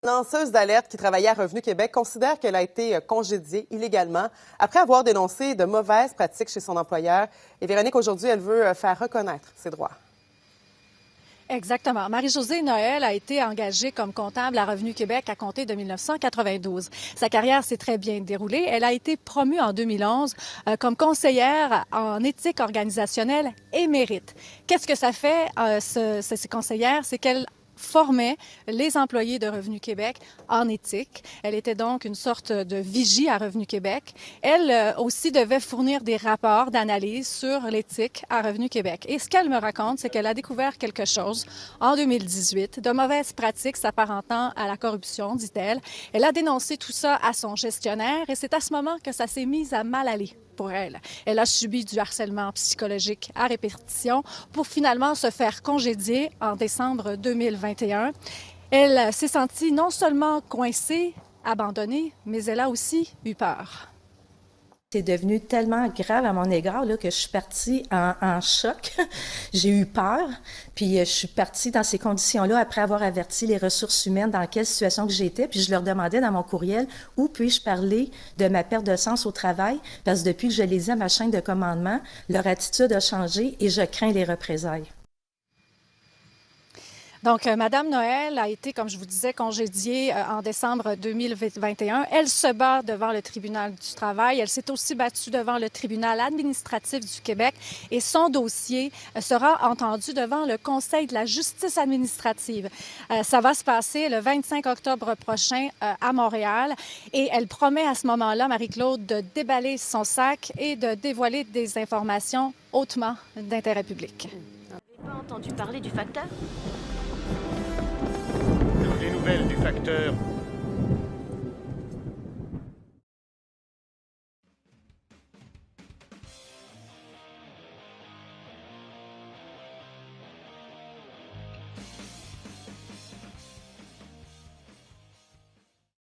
Lanceuse d'alerte qui travaillait à Revenu Québec considère qu'elle a été congédiée illégalement après avoir dénoncé de mauvaises pratiques chez son employeur. Et Véronique, aujourd'hui, elle veut faire reconnaître ses droits. Exactement. Marie-Josée Noël a été engagée comme comptable à Revenu Québec à compter de 1992. Sa carrière s'est très bien déroulée. Elle a été promue en 2011 comme conseillère en éthique organisationnelle émérite. Qu'est-ce que ça fait, ces conseillères? C'est qu'elle formait les employés de Revenu Québec en éthique. Elle était donc une sorte de vigie à Revenu Québec. Elle aussi devait fournir des rapports d'analyse sur l'éthique à Revenu Québec. Et ce qu'elle me raconte, c'est qu'elle a découvert quelque chose en 2018, de mauvaises pratiques s'apparentant à la corruption, dit-elle. Elle a dénoncé tout ça à son gestionnaire et c'est à ce moment que ça s'est mis à mal aller pour elle. Elle a subi du harcèlement psychologique à répétition pour finalement se faire congédier en décembre 2021. Elle s'est sentie non seulement coincée, abandonnée, mais elle a aussi eu peur. C'est devenu tellement grave à mon égard là, que je suis partie en choc. J'ai eu peur, puis je suis partie dans ces conditions-là après avoir averti les ressources humaines dans quelle situation que j'étais, puis je leur demandais dans mon courriel où puis-je parler de ma perte de sens au travail, parce que depuis que je les ai à ma chaîne de commandement, leur attitude a changé et je crains les représailles. Donc, Madame Noël a été, comme je vous disais, congédiée en décembre 2021. Elle se bat devant le tribunal du travail. Elle s'est aussi battue devant le tribunal administratif du Québec et son dossier sera entendu devant le Conseil de la justice administrative. Ça va se passer le 25 octobre prochain à Montréal et elle promet à ce moment-là, Marie-Claude, de déballer son sac et de dévoiler des informations hautement d'intérêt public. Vous n'avez pas entendu parler du facteur ? Des nouvelles du facteur